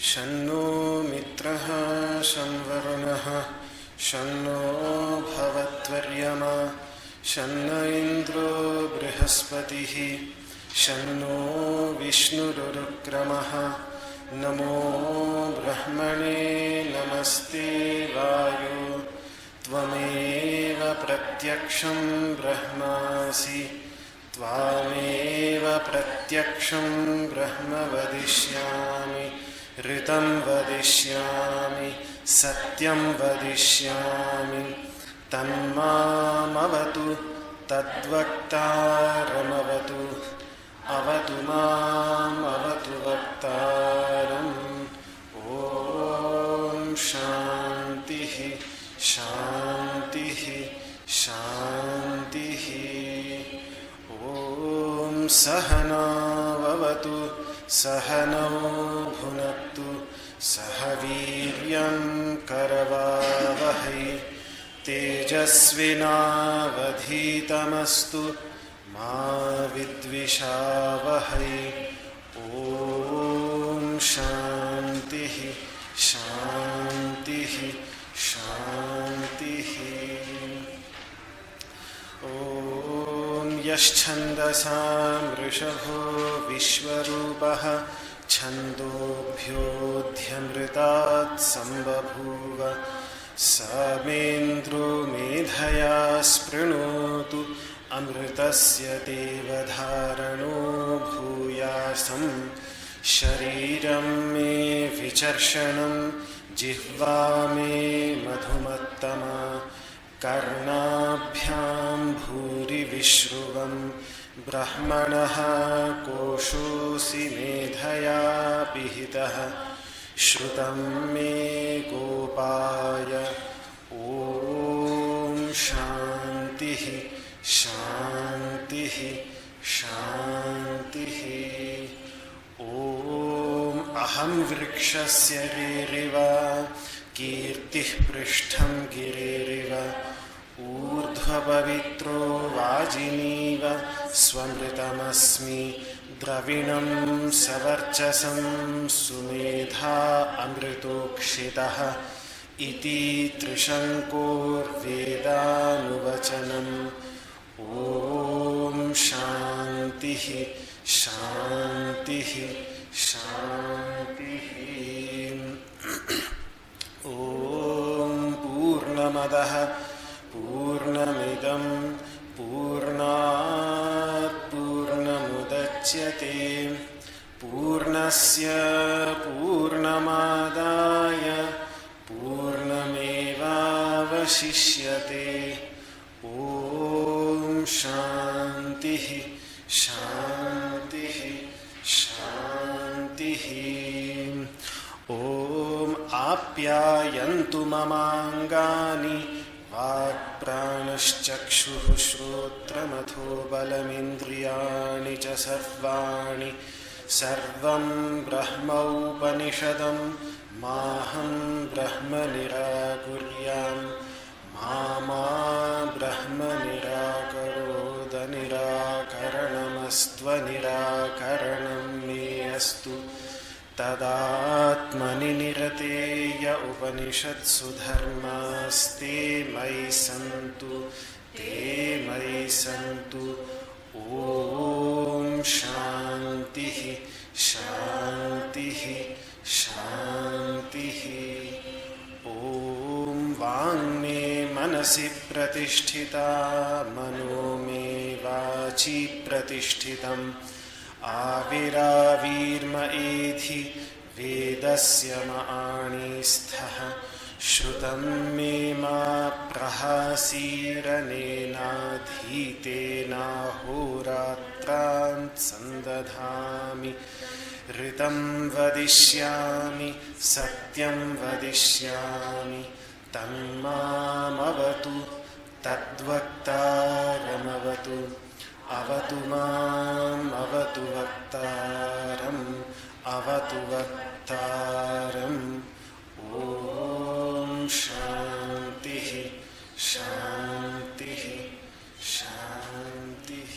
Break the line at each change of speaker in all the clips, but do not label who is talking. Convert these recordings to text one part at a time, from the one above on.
शन्नो मित्रः शं वरुणः शन्नो भवत्वर्यमा शन्न इन्द्रो बृहस्पतिः शन्नो विष्णुरुक्रमः नमो ब्रह्मणे नमस्ते वायो त्वमेव प्रत्यक्षं ब्रह्मासि त्वामेव प्रत्यक्षं ब्रह्म वदिष्यामि ऋतं वदिष्यामि सत्यं वदिष्यामि तन्मामवतु तद्वक्तारमवतु अवतु मामवतु वक्तारम् ॐ शान्तिः शान्तिः शान्तिः ॐ सहनाववतु सहनौ भुनक्तु सह वीर्यं करवावहै तेजस्विनावधीतमस्तु मा विद्विषावहै ॐ शान्तिः शान्तिः शान्तिः ॐ यश्छन्दसां वृषभो विश्वरूपः छन्दोभ्योऽध्यमृतात् सम्बभूव समेन्द्रो मेधया स्पृणोतु अमृतस्य देवधारणो भूयासं शरीरं मे विचर्षणं जिह्वा मे मधुमत्तमा कर्णाभ्यां भूरिविश्रुवं ब्रह्मणः कोशोऽसि मेधया पिहितः श्रुतं मे गोपाय ॐ शान्तिः शान्तिः शान्तिः ॐ अहं वृक्षस्य गिरिव कीर्तिः पृष्ठं गिरेरिव ऊर्ध्वपवित्रो वाजिनीव स्वमृतमस्मि द्रविणं सवर्चसं सुमेधा अमृतोक्षितः इति त्रिशङ्कोर्वेदानुवचनम् ॐ शान्तिः शान्तिः शान्तिः ॐ पूर्णमदः पूर्णमिदं पूर्णात् पूर्णमुदच्यते पूर्णस्य पूर्णमादाय पूर्णमेवावशिष्यते ॐ शान्तिः शान्तिः शान्तिः ॐ आप्यायन्तु ममाङ्गानि वाक्प्राणश्चक्षुः श्रोत्रमथो बलमिन्द्रियाणि च सर्वाणि सर्वं ब्रह्मोपनिषदं माहं ब्रह्म निराकुर्याम् मा ब्रह्म निराकरोद निराकरणमस्त्वनिराकरणं मे अस्तु तदात्मनि निरतेय उपनिषत्सु धर्मास्ते मयि सन्तु ते मयि सन्तु ॐ शान्तिः शान्तिः शान्तिः ॐ वाङ्मे मनसि प्रतिष्ठिता मनो मे वाचि प्रतिष्ठितम् आविरावीर्म एधि वेदस्य माणिस्थः श्रुतं मे मा प्रहासीरनेनाधीतेनाहोरात्रान् सन्दधामि ऋतं वदिष्यामि सत्यं वदिष्यामि तन्मामवतु तद्वक्तारमवतु अवतु माम् अवतु वक्तारम् अवतु वक्तारम् ॐ शान्तिः शान्तिः शान्तिः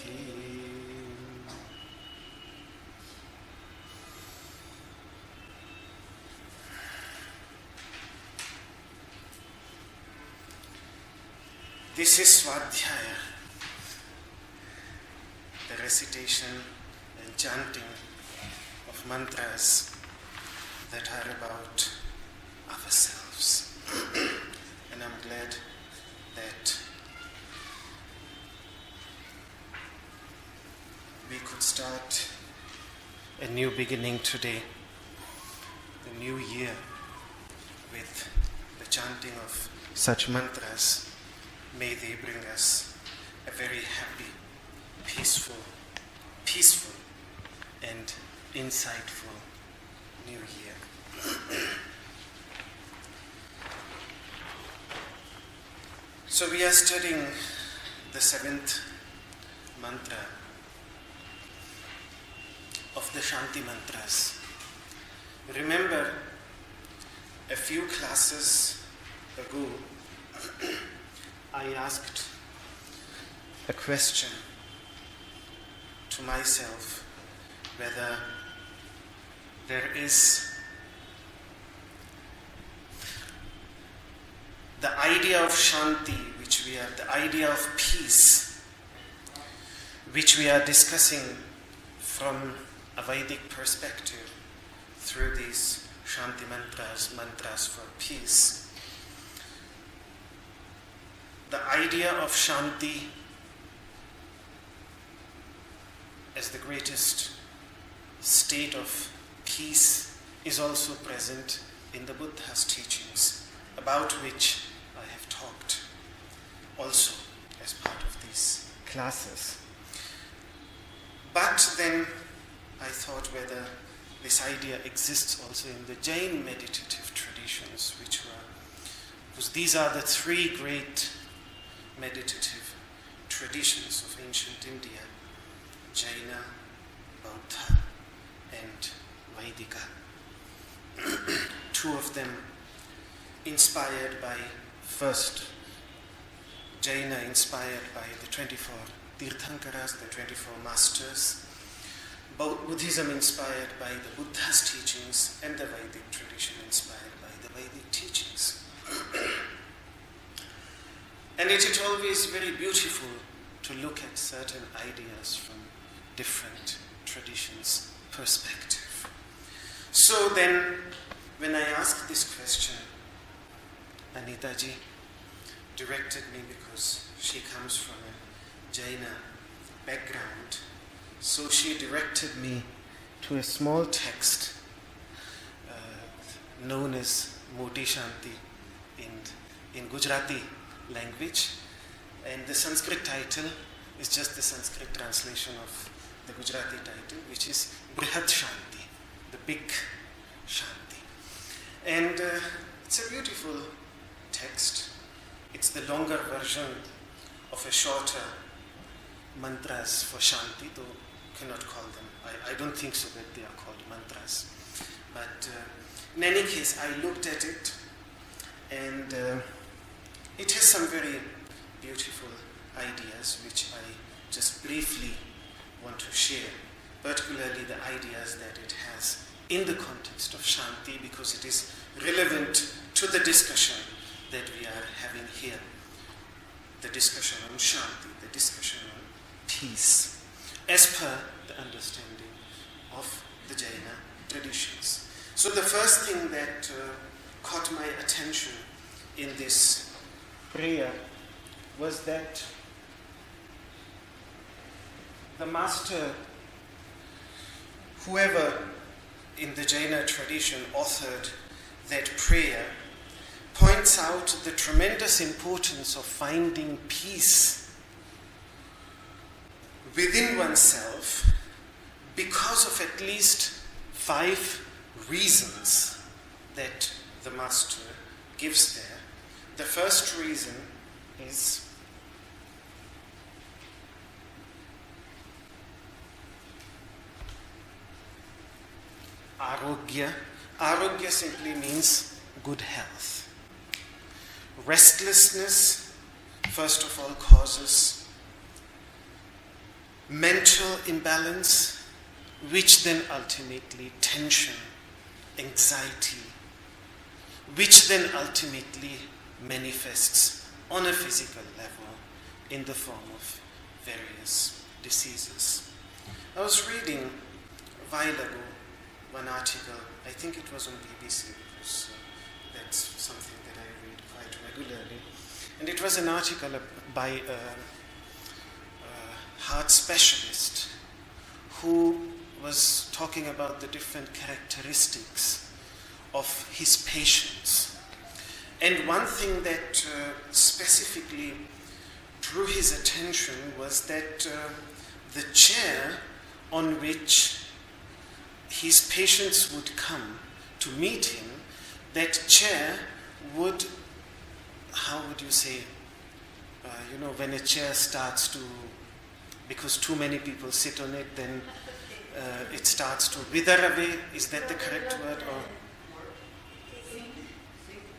This is Swadhyaya, the recitation and chanting of mantras that are about ourselves. And I'm glad that we could start a new beginning today, the new year, with the chanting of such mantras. May they bring us a very happy, peaceful, and insightful new year. So we are studying the 7th mantra of the Shanti mantras. Remember, a few classes ago, I asked a question to myself whether there is the idea of Shanti, the idea of peace, which we are discussing from a Vedic perspective through these Shanti mantras for peace. The idea of Shanti as the greatest state of peace is also present in the Buddha's teachings, about which I have talked also as part of these classes. But then I thought whether this idea exists also in the Jain meditative traditions, because these are the three great meditative traditions of ancient India: Jaina, Bauddha, and Vedika. Two of them inspired by, first, Jaina inspired by the 24 Tirthankaras, the 24 masters, Buddhism inspired by the Buddha's teachings, and the Vedic tradition inspired by the Vedic teachings. And it is always very beautiful to look at certain ideas from different traditions' perspective. So then, when I asked this question, Anitaji directed me, because she comes from a Jaina background, so she directed me to a small text known as Moti Shanti in Gujarati language, and the Sanskrit title is just the Sanskrit translation of the Gujarati title, which is Brihat Shanti, the big Shanti. And it's a beautiful text. It's the longer version of a shorter mantras for Shanti, though cannot call them, I don't think so that they are called mantras. But in any case, I looked at it, and it has some very beautiful ideas which I just briefly want to share, particularly the ideas that it has in the context of Shanti, because it is relevant to the discussion that we are having here, the discussion on Shanti, the discussion on peace, as per the understanding of the Jaina traditions. So the first thing that caught my attention in this prayer was that the master, whoever in the Jaina tradition authored that prayer, points out the tremendous importance of finding peace within oneself because of at least 5 reasons that the master gives there. The first reason is arogya. Arogya simply means good health. Restlessness, first of all, causes mental imbalance, which then ultimately tension, anxiety, which then ultimately manifests on a physical level in the form of various diseases. I was reading a while ago one article, I think it was on BBC, because that's something that I read quite regularly, and it was an article by a heart specialist who was talking about the different characteristics of his patients. And one thing that specifically drew his attention was that the chair on which his patients would come to meet him, that chair would, how would you say, when a chair starts to, because too many people sit on it, then it starts to wither away. Is that the correct word? Or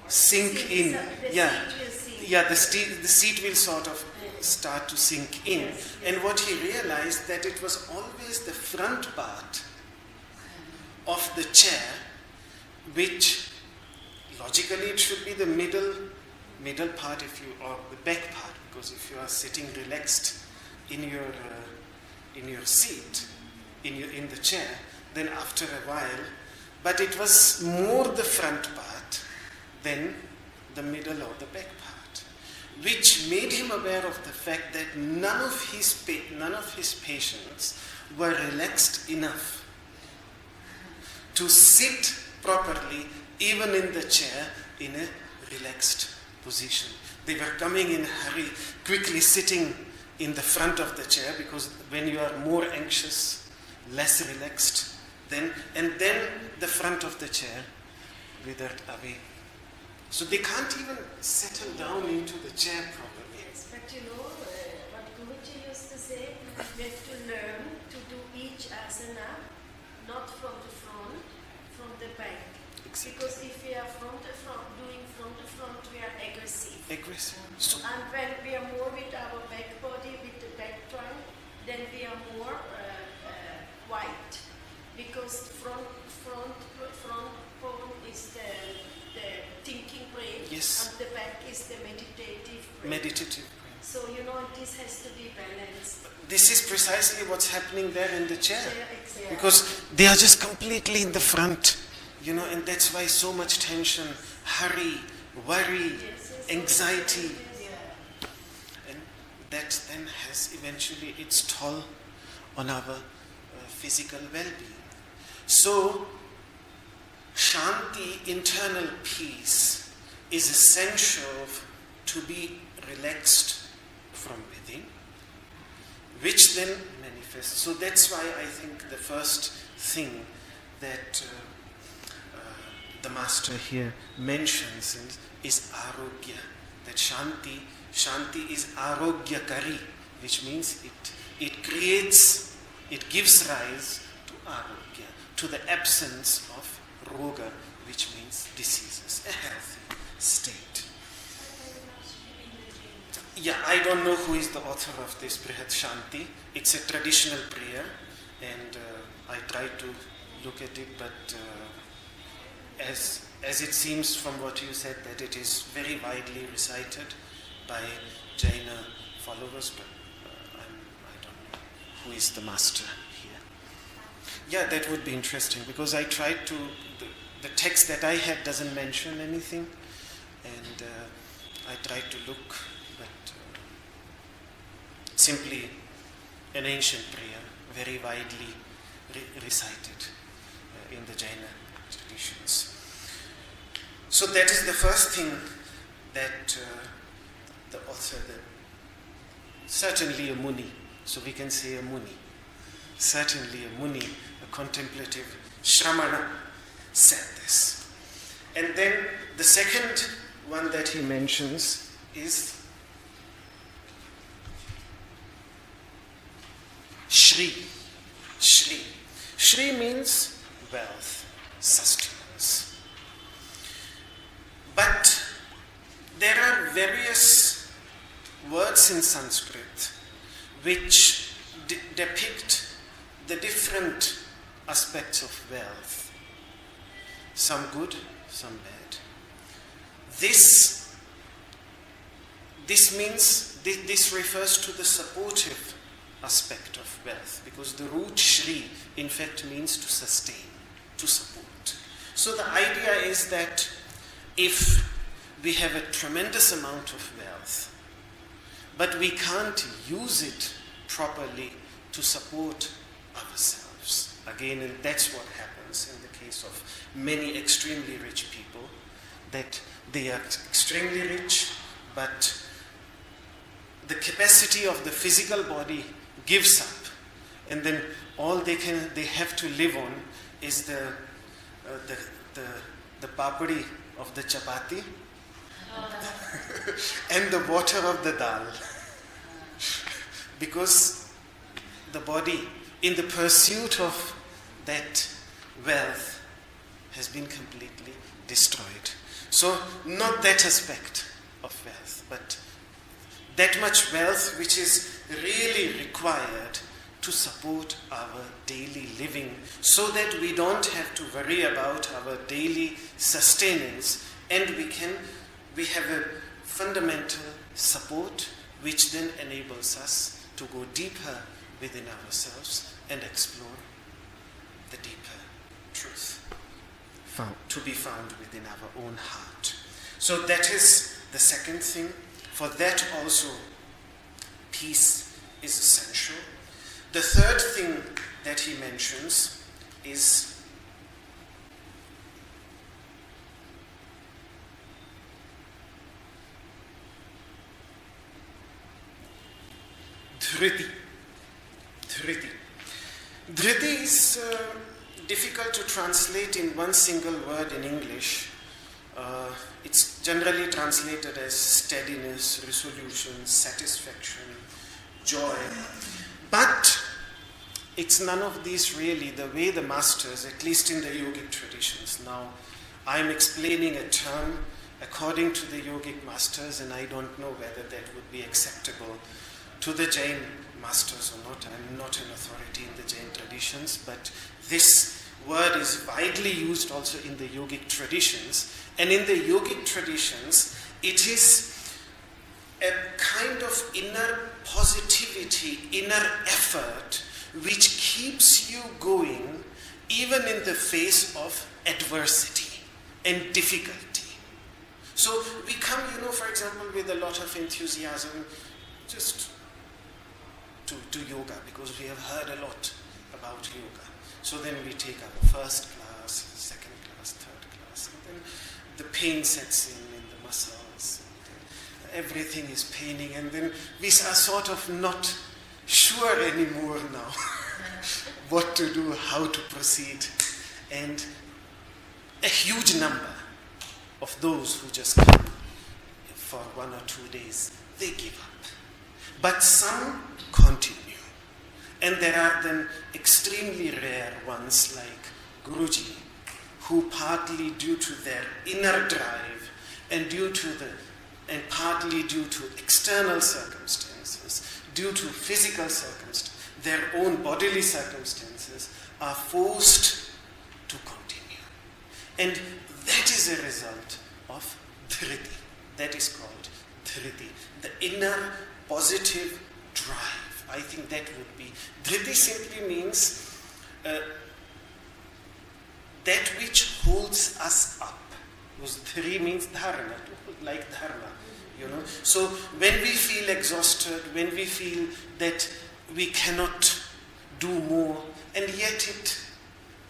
sink in. Yeah, the seat will sort of start to sink in. And what he realized, that it was always the front part of the chair, which logically it should be the middle part, or the back part, because if you are sitting relaxed in your seat, in the chair, then after a while, but it was more the front part than the middle or the back part, which made him aware of the fact that none of his patients were relaxed enough to sit properly, even in the chair, in a relaxed position. They were coming in a hurry, quickly sitting in the front of the chair, because when you are more anxious, less relaxed, and then the front of the chair withered away. So they can't even settle down into the chair properly.
Yes, but what Guruji used to say, we have to learn to do each asana, not from the front, from the back. Exactly. Because if we are doing from the front, we are aggressive.
So,
and when we are more with our back body, with the back trunk, then we are more white. Because front bone is the thinking brain,
yes,
and the back is the meditative brain. So this has to be balanced.
This is precisely what's happening there in the chair.
Exactly.
Because they are just completely in the front, and that's why so much tension, hurry, worry, anxiety. And that then has eventually its toll on our physical well-being. So, Shanti, internal peace, is essential to be relaxed from within, which then manifests. So that's why I think the first thing that the master here mentions is arogya. That Shanti is arogyakari, which means it gives rise to arogya, to the absence of roga, which means diseases, a healthy state. Yeah, I don't know who is the author of this Brihat Shanti. It's a traditional prayer, and I tried to look at it, but as it seems from what you said, that it is very widely recited by Jaina followers, but I don't know who is the master here. Yeah, that would be interesting, because I tried to, the text that I had doesn't mention anything, and I tried to look, but simply an ancient prayer, very widely recited in the Jaina traditions. So that is the first thing that the author, certainly a Muni, so we can say a Muni, certainly a Muni, a contemplative Shramana, said this. And then the second one that he mentions is Shri. Shri means wealth, sustenance. But there are various words in Sanskrit which depict the different aspects of wealth. Some good, some bad. This this means, this refers to the supportive aspect of wealth, because the root Shri in fact means to sustain, to support. So the idea is that if we have a tremendous amount of wealth, but we can't use it properly to support ourselves, again, and that's what happens in the case of many extremely rich people, that they are extremely rich, but the capacity of the physical body gives up, and then all they have to live on is the papadi of the chapati and the water of the dal, because the body, in the pursuit of that wealth, has been completely destroyed. So not that aspect of wealth, but that much wealth which is really required to support our daily living, so that we don't have to worry about our daily sustenance, and we have a fundamental support which then enables us to go deeper within ourselves and explore the deeper truth to be found within our own heart. So that is the second thing. For that also, peace is essential. The third thing that he mentions is dhriti. Dhriti is difficult to translate in one single word in English. It's generally translated as steadiness, resolution, satisfaction, joy. But it's none of these really. The way the masters, at least in the yogic traditions, now I'm explaining a term according to the yogic masters, and I don't know whether that would be acceptable to the Jain masters or not. I'm not an authority in the Jain traditions, but this word is widely used also in the yogic traditions. And in the yogic traditions, it is a kind of inner positivity, inner effort, which keeps you going even in the face of adversity and difficulty. So we come, for example, with a lot of enthusiasm just to yoga, because we have heard a lot about yoga. So then we take our first class, second class, third class, and then the pain sets in the muscles. Everything is paining, and then we are sort of not sure anymore now what to do, how to proceed. And a huge number of those who just come for 1 or 2 days, they give up. But some continue. And there are then extremely rare ones like Guruji, who partly due to their inner drive and partly due to external circumstances, due to physical circumstances, their own bodily circumstances, are forced to continue. And that is a result of dhriti. That is called dhriti, the inner positive drive. I think that would be. Dhriti simply means that which holds us up. Because dhri means dharana, like dharma, So when we feel exhausted, when we feel that we cannot do more, and yet it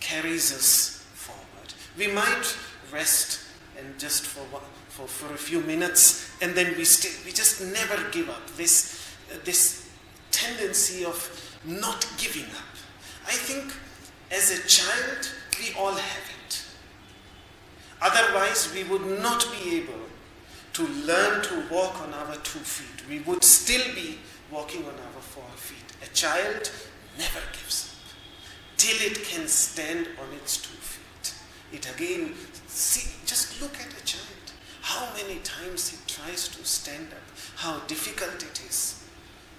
carries us forward, we might rest and just for a few minutes, and then we just never give up. This tendency of not giving up. I think as a child, we all have it. Otherwise, we would not be able to learn to walk on our 2 feet. We would still be walking on our 4 feet. A child never gives up till it can stand on its 2 feet. It again, just look at a child. How many times it tries to stand up. How difficult it is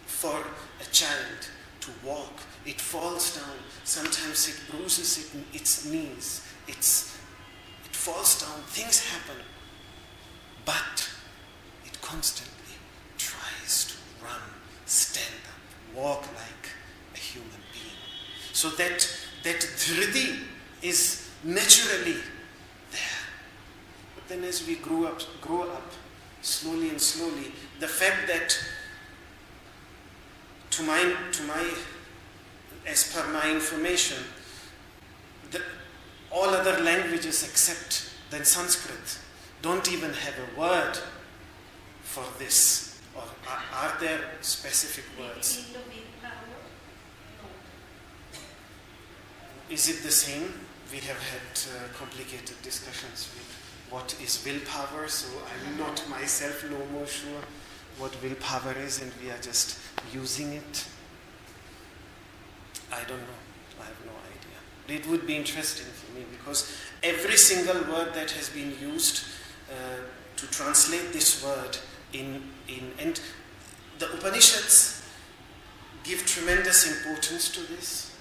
for a child to walk. It falls down. Sometimes it bruises its knees. It falls down. Things happen. But it constantly run, stand up, walk like a human being. So that dhriti is naturally there. But then as we grow up slowly and slowly, the fact that as per my information, all other languages except than Sanskrit don't even have a word for this. Or are there specific words? Is it the same? We have had complicated discussions with what is willpower, so I'm not myself no more sure what willpower is, and we are just using it. I don't know. I have no idea. It would be interesting for me, because every single word that has been used to translate this word and the Upanishads give tremendous importance to this.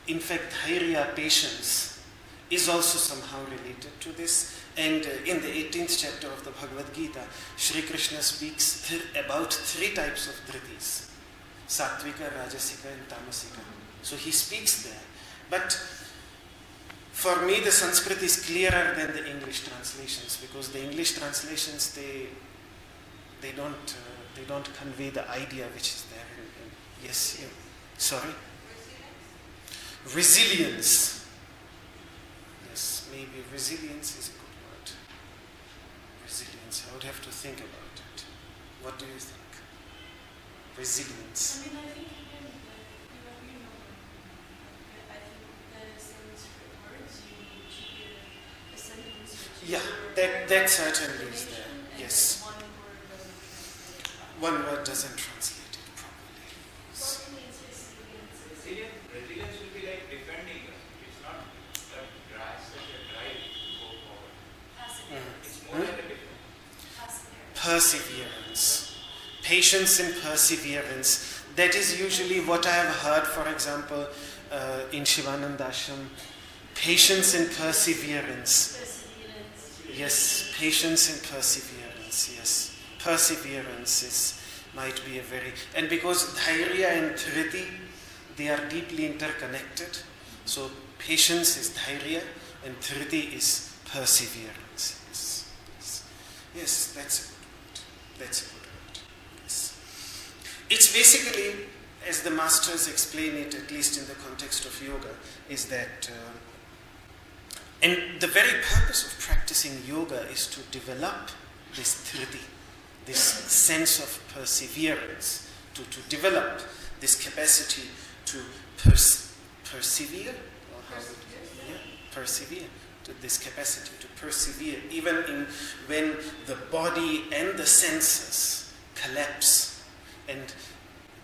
In fact, dhairya, patience, is also somehow related to this. And in the 18th chapter of the Bhagavad Gita, Sri Krishna speaks about 3 types of dhritis: sattvika, rajasika and tamasika. So he speaks there. But for me, the Sanskrit is clearer than the English translations, because the English translations, they don't convey the idea which is there. Yes, you. Sorry? Resilience. Yes, maybe resilience is a good word. Resilience. I would have to think about it. What do you think? Resilience.
I think again, I think the Sanskrit words, you need to get a sentence which
Yeah, that certainly is there. Yes. One word doesn't translate it properly.
What means resilience?
Resilience will be like defending us. It's not such a drive to go forward. It's more like a defense.
Perseverance. Patience and perseverance. That is usually what I have heard, for example, in Shivananda Ashram. Patience and perseverance. Yes, patience and perseverance, yes. Perseverance might be a very... And because dhairya and dhriti, they are deeply interconnected. So patience is dhairya and dhriti is perseverance. Yes, that's a good word. That's a good word. Yes. It's basically, as the masters explain it, at least in the context of yoga, is that... and the very purpose of practicing yoga is to develop this dhriti, this sense of perseverance, to develop this capacity to persevere, or how persevere, to this capacity to persevere, even when the body and the senses collapse and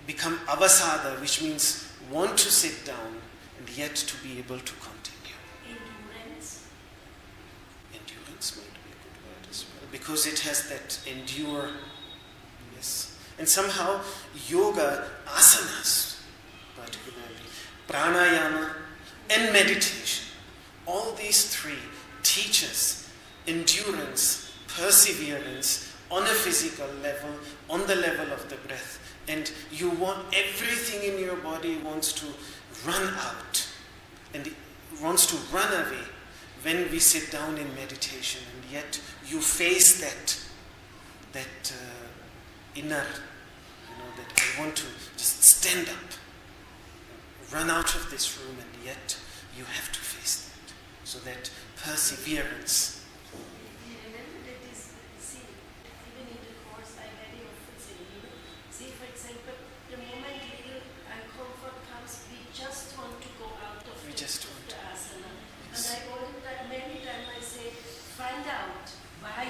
become avasada, which means want to sit down and yet to be able to continue. Endurance might be a good word as well, because it has that endure. Yes. And somehow yoga, asanas particularly, pranayama and meditation, all these 3 teach us endurance, perseverance on a physical level, on the level of the breath. And you want everything in your body wants to run out and wants to run away when we sit down in meditation, and yet you face that inner, that I want to just stand up, run out of this room, and yet you have to face that. So that perseverance.
Remember that is, even in the course I very often say, for example, the moment little uncomfort comes, we just want to go out of the asana.
Yes.
And many times I say, find out why,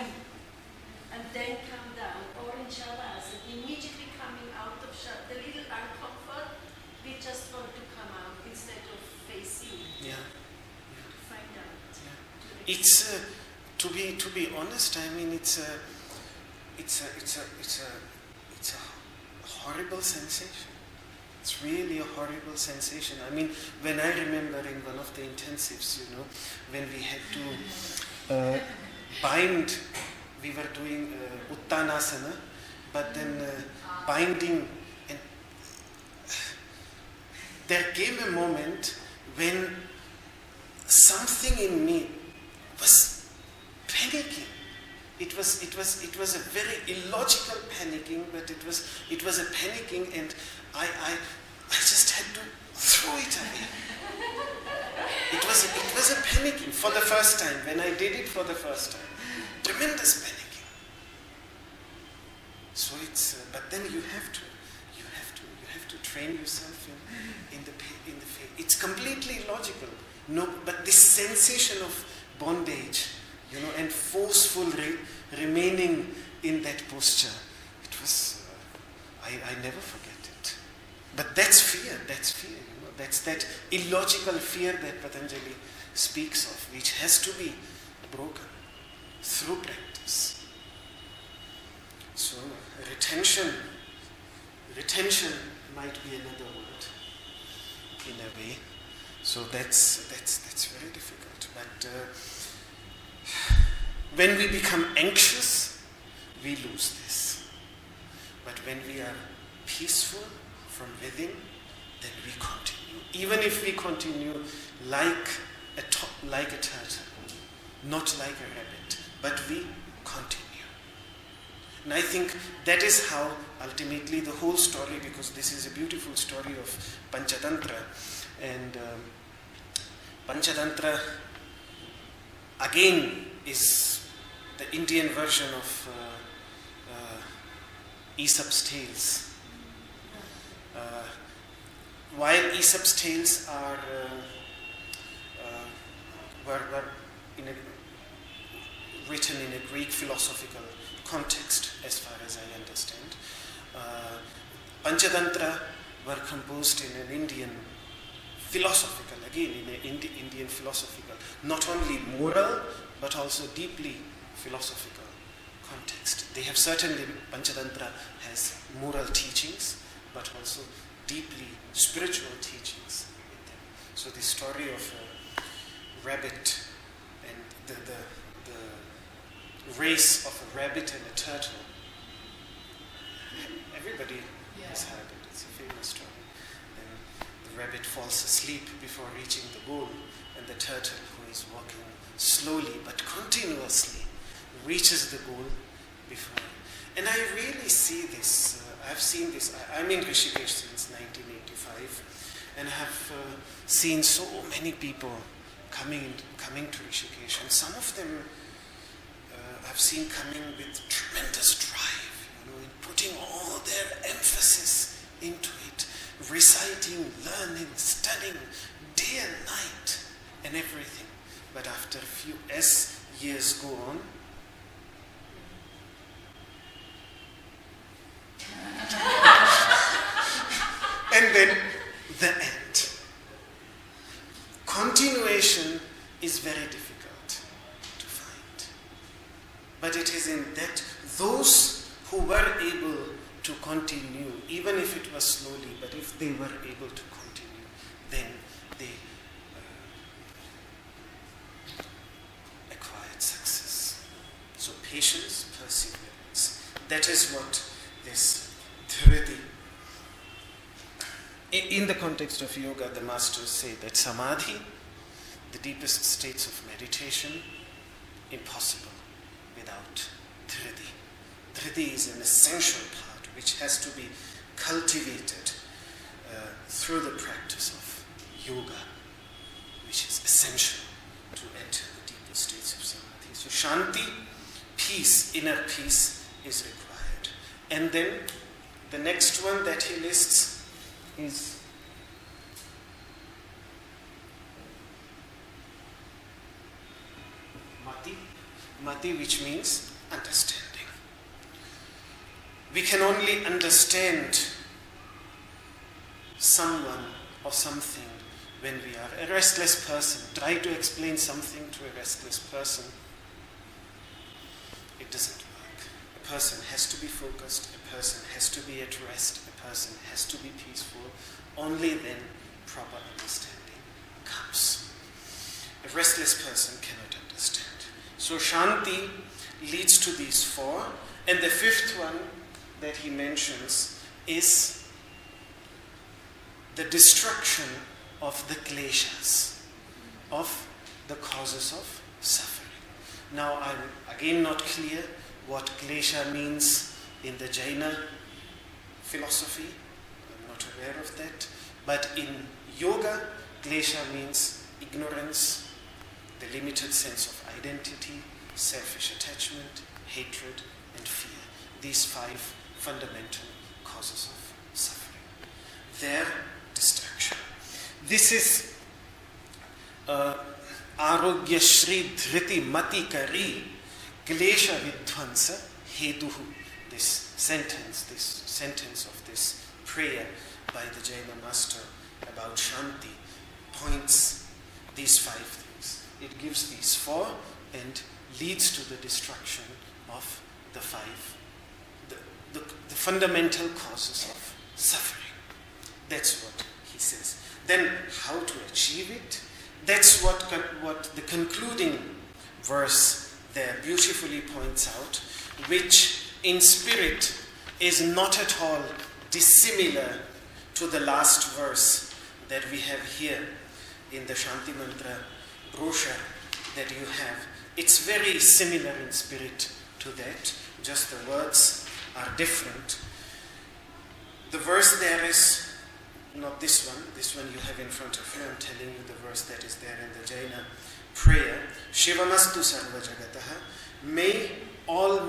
and then come down. Or in shavasana, immediately coming out of the little uncomfort, we just want to come out instead of facing.
Yeah.
Find out.
Yeah. It's to be honest. I mean, it's a horrible sensation. It's really a horrible sensation. I mean, when I remember in one of the intensives, when we had to bind, we were doing Uttanasana, but then binding. And there came a moment when something in me was panicking. It was a very illogical panicking, but it was a panicking, and I just had to throw it away. It was a panicking for the first time, when I did it for the first time. Tremendous panicking. So it's, but then you have to train yourself in the faith. It's completely illogical. No, but this sensation of bondage, and forceful remaining in that posture, it was, I never forget it. But that's fear. That's that illogical fear that Patanjali speaks of, which has to be broken through practice. So retention might be another word in a way. So that's very difficult. But when we become anxious, we lose this. But when we are peaceful from within, then we continue. Even if we continue like a turtle, not like a rabbit, but we continue. And I think that is how ultimately the whole story, because this is a beautiful story of Panchatantra, and Panchatantra again is the Indian version of Aesop's tales. While Aesop's tales were written in a Greek philosophical context, as far as I understand, Panchatantra were composed in an Indian philosophical, again in an Indian philosophical, not only moral but also deeply philosophical context. They have certainly, Panchatantra has moral teachings, but also deeply spiritual teachings in them. So the story of a rabbit and the race of a rabbit and a turtle, everybody has heard it. It's a famous story. And the rabbit falls asleep before reaching the goal, and the turtle, who is walking slowly but continuously, reaches the goal before. And I really see this. I've seen this. I'm in Rishikesh since 1985, and I have seen so many people coming to Rishikesh, and some of them I've seen coming with tremendous drive, in putting all their emphasis into it, reciting, learning, studying, day and night, and everything. But after as years go on, and then the end. Continuation is very difficult to find. But it is in that those who were able to continue, even if it was slowly, but if they were able to continue, then they acquired success. So patience, perseverance. That is what this dhriti. In the context of yoga, the masters say that samadhi, the deepest states of meditation, impossible without dhriti. Dhriti is an essential part which has to be cultivated through the practice of yoga, which is essential to enter the deeper states of samadhi. So Shanti, peace, inner peace, is required. And then the next one that he lists is mati, which means understanding. We can only understand someone or something when we are a restless person. Try to explain something to a restless person. It doesn't work. A person has to be focused, a person has to be at rest, a person has to be peaceful. Only then proper understanding comes. A restless person cannot understand. So Shanti leads to these four, and the fifth one that he mentions is the destruction of the kleshas, of the causes of suffering. Now, I'm again not clear what klesha means in the Jaina philosophy. I'm not aware of that. But in yoga, klesha means ignorance, the limited sense of identity, selfish attachment, hatred, and fear. These 5 fundamental causes of suffering. Their destruction. This is Arogya Shri Dhriti Mati Kari Klesha Vidvansa Hetuhu. This sentence of this prayer by the Jaina master about Shanti points these 5 things. It gives these 4 and leads to the destruction of the 5, the fundamental causes of suffering. That's what he says. Then how to achieve it? That's what the concluding verse there beautifully points out, which in spirit is not at all dissimilar to the last verse that we have here in the Shanti Mantra brochure that you have. It's very similar in spirit to that, just the words are different. The verse there is not this one you have in front of you. I'm telling you the verse that is there in the Jaina prayer. Shivamastu sarva jagataha. May all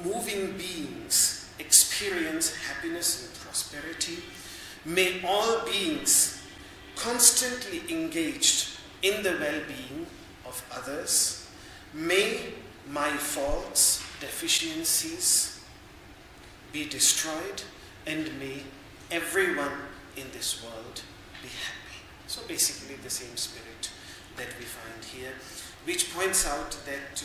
moving beings experience happiness and prosperity. May all beings constantly engaged in the well-being of others. May my faults, deficiencies be destroyed, and may everyone in this world be happy. So basically the same spirit that we find here, which points out that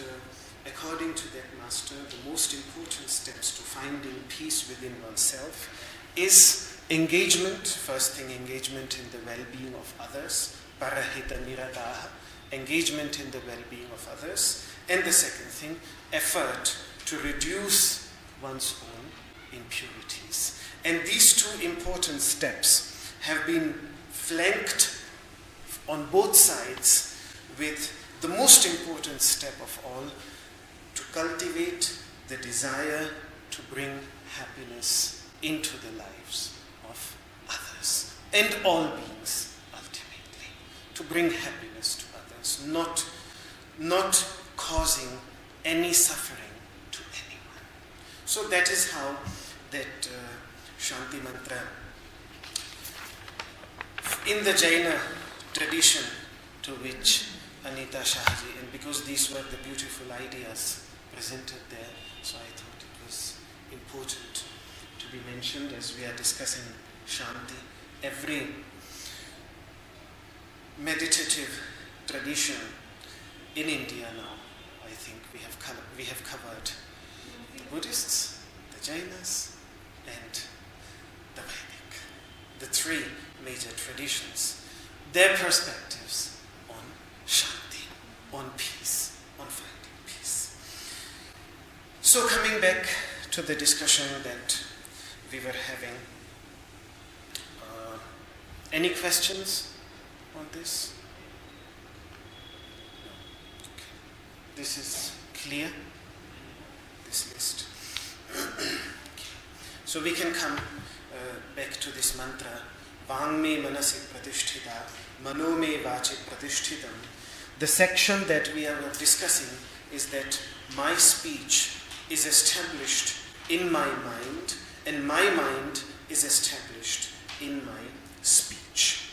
according to that master, the most important steps to finding peace within oneself is engagement, first thing engagement in the well-being of others, parahita nirataha, engagement in the well-being of others, and the second thing, effort to reduce one's own impurities. And these 2 important steps have been flanked on both sides with the most important step of all, to cultivate the desire to bring happiness into the lives of others and all beings ultimately. To bring happiness to others, not causing any suffering to anyone. So that is how that Shanti Mantra in the Jaina tradition, to which Anita Shahji, and because these were the beautiful ideas presented there, so I thought it was important to be mentioned as we are discussing Shanti. Every meditative tradition in India now, I think we have covered the Buddhists, the Jainas, and the Vedic, the 3 major traditions, their perspectives on Shanti, on peace, on finding peace. So coming back to the discussion that we were having, any questions on this? No. Okay. This is clear, this list. Okay. So we can come back to this mantra. Vang me manasi pratisthita, mano me vachi pratishthitam. The section that we are discussing is that my speech is established in my mind, and my mind is established in my speech.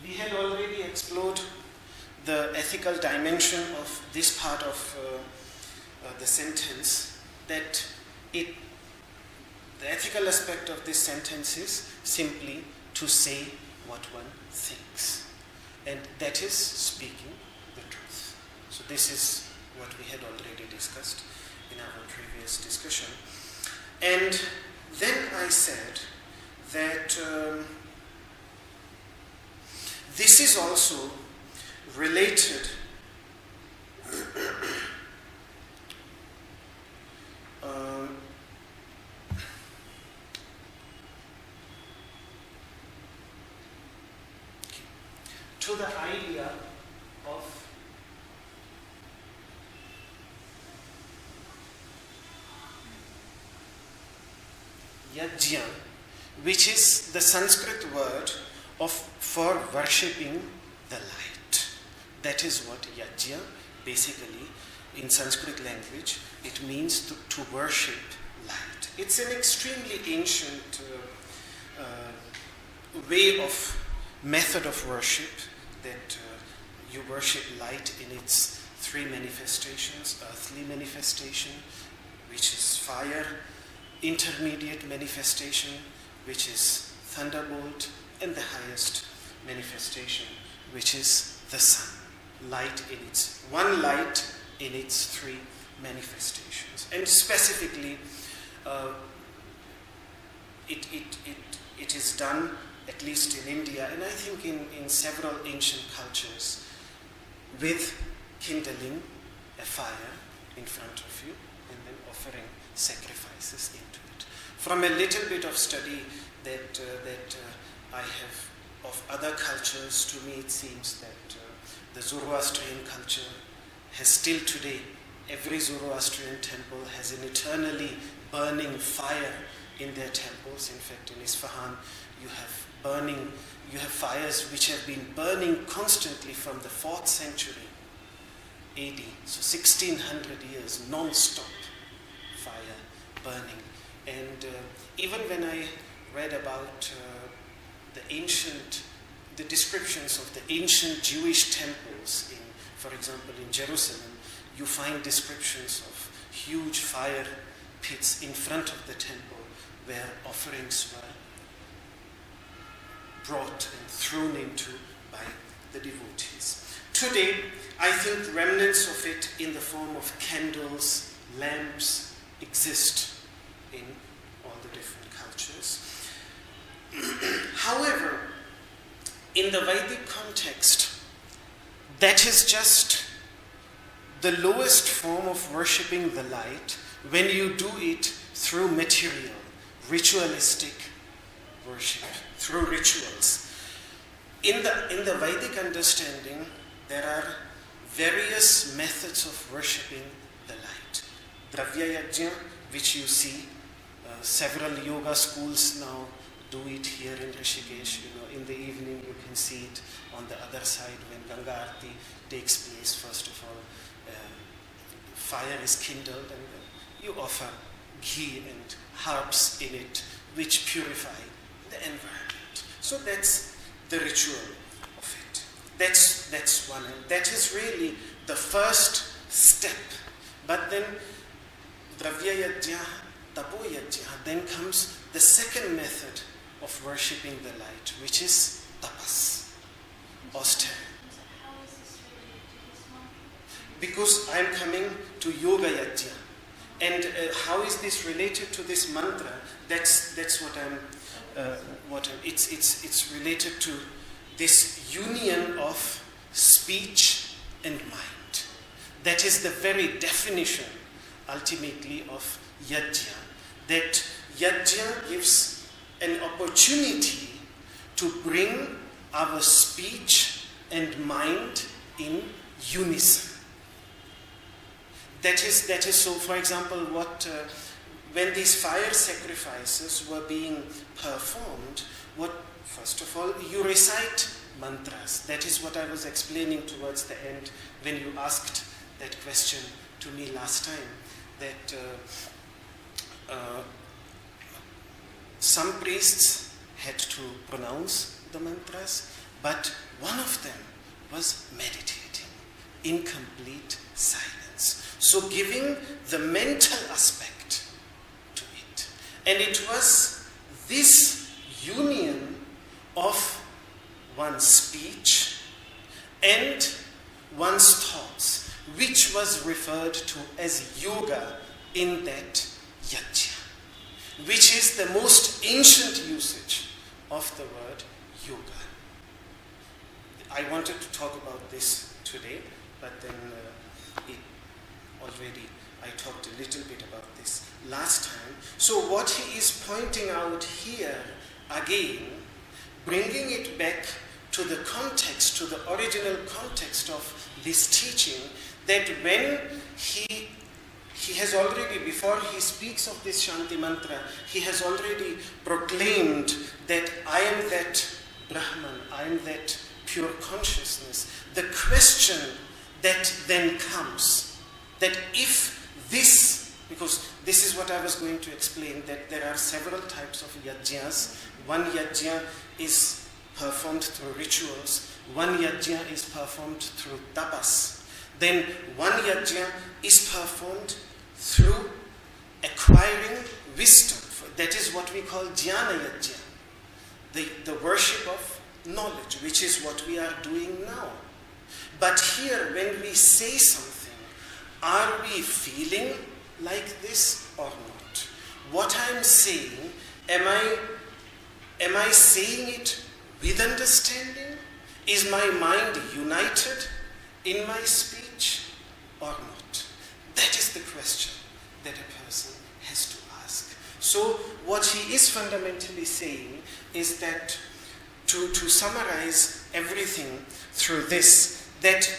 We had already explored the ethical dimension of this part of the sentence, that the ethical aspect of this sentence is simply to say what one thinks. and that is speaking the truth. So this is what we had already discussed in our previous discussion. And then I said that this is also related to the idea of yajna, which is the Sanskrit word for worshipping the light. That is what yajna basically in Sanskrit language, it means to worship light. It's an extremely ancient way of method of worship, that you worship light in its three manifestations: earthly manifestation, which is fire; intermediate manifestation, which is thunderbolt; and the highest manifestation, which is the sun. Light in its one light in its three manifestations. And specifically, it is done, at least in India, and I think in several ancient cultures, with kindling a fire in front of you and then offering sacrifices into it. From a little bit of study that I have of other cultures, to me it seems that the Zoroastrian culture has still today, every Zoroastrian temple has an eternally burning fire in their temples. In fact, in Isfahan, you have fires which have been burning constantly from the 4th century AD, so 1600 years, non-stop fire burning. And even when I read about the descriptions of the ancient Jewish temples, for example, in Jerusalem, you find descriptions of huge fire pits in front of the temple where offerings were brought and thrown into by the devotees. Today, I think remnants of it in the form of candles, lamps exist in all the different cultures. However, in the Vedic context, that is just the lowest form of worshipping the light when you do it through material, ritualistic worship, through rituals. In the Vedic understanding, there are various methods of worshipping the light. Dravya Yajna, which you see, several yoga schools now do it here in Rishikesh. In the evening you can see it on the other side when Ganga Aarti takes place. First of all, fire is kindled and you offer ghee and herbs in it, which purify the environment. So that's the ritual of it. That's one, and that is really the first step. But then Dravya Yajna, Tapo Yajna, then comes the second method of worshipping the light, which is tapas, austerity.
How is this related to this one?
Because I'm coming to Yoga Yajna. And how is this related to this mantra? That's what it's related to this union of speech and mind. That is the very definition, ultimately, of yajna. That yajna gives an opportunity to bring our speech and mind in unison. That is so, for example, when these fire sacrifices were being performed, first of all, you recite mantras. That is what I was explaining towards the end when you asked that question to me last time, that some priests had to pronounce the mantras, but one of them was meditating in complete silence. So giving the mental aspect to it. And it was this union of one's speech and one's thoughts, which was referred to as yoga in that yajna, which is the most ancient usage of the word yoga. I wanted to talk about this today, but then I talked a little bit about this last time. So what he is pointing out here again, bringing it back to the context, to the original context of this teaching, that when he has already, before he speaks of this Shanti mantra, he has already proclaimed that I am that Brahman, I am that pure consciousness. The question that then comes, that if this, because this is what I was going to explain, that there are several types of yajnas. One yajna is performed through rituals, one yajna is performed through tapas, then one yajna is performed through acquiring wisdom. That is what we call jnana yajna, the worship of knowledge, which is what we are doing now. But here, when we say something, are we feeling like this or not? What I am saying, am I saying it with understanding? Is my mind united in my speech or not? That is the question that a person has to ask. So what he is fundamentally saying is that, to summarize everything through this, that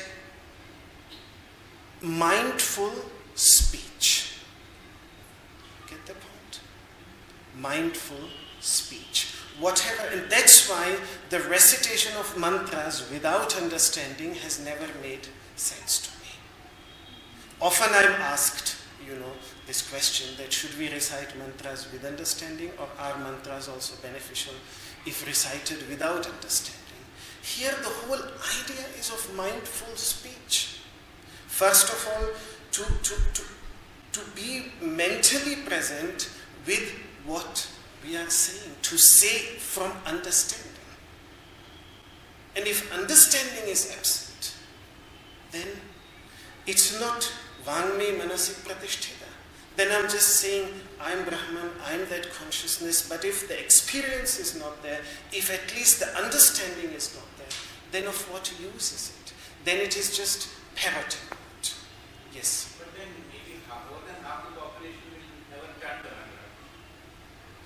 mindful speech. Get the point? Mindful speech. Whatever, and that's why the recitation of mantras without understanding has never made sense to me. Often I'm asked, this question, that should we recite mantras with understanding, or are mantras also beneficial if recited without understanding? Here the whole idea is of mindful speech. First of all, to be mentally present with what we are saying, to say from understanding. And if understanding is absent, then it's not vangme manasik pratisthita. Then I'm just saying, I'm Brahman, I'm that consciousness, but if the experience is not there, if at least the understanding is not there, then of what use is it? Then it is just parroting out. Yes?
But then maybe more than half the population will never chant the mantra.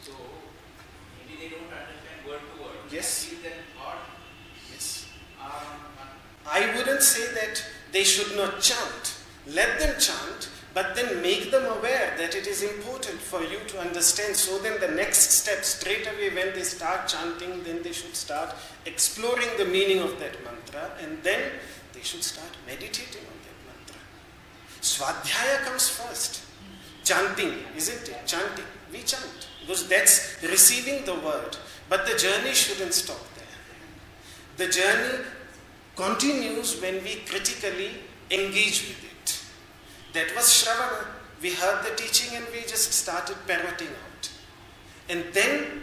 So maybe they don't understand word to word.
Yes.
Then thought.
Yes.
I
I wouldn't say that they should not chant. Let them chant, but then make them aware that it is important for you to understand. So then the next step, straight away when they start chanting, then they should start exploring the meaning of that mantra, and then they should start meditating on that mantra. Swadhyaya comes first. Chanting, isn't it? Chanting. We chant, because that's receiving the word. But the journey shouldn't stop there. The journey continues when we critically engage with it. That was Shravana. We heard the teaching and we just started parroting out. And then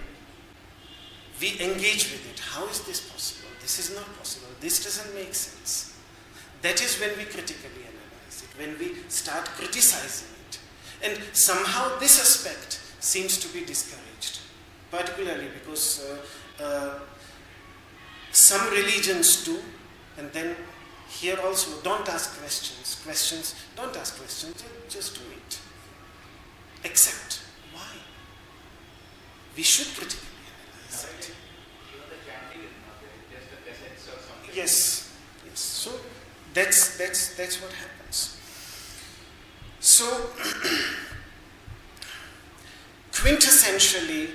we engage with it. How is this possible? This is not possible. This doesn't make sense. That is when we critically analyze it, when we start criticizing it. And somehow this aspect seems to be discouraged, particularly because some religions do, and then here also, don't ask questions. Don't ask questions, just do it. Accept. Why? We should critically analyze it.
Even the chanting is not there, just a essence or something.
Yes. So that's what happens. So quintessentially,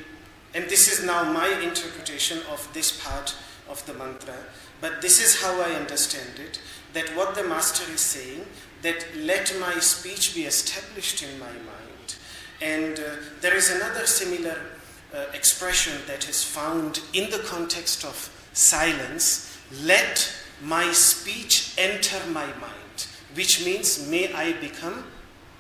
and this is now my interpretation of this part of the mantra, but this is how I understand it, that what the master is saying, that let my speech be established in my mind. And there is another similar expression that is found in the context of silence, let my speech enter my mind, which means may I become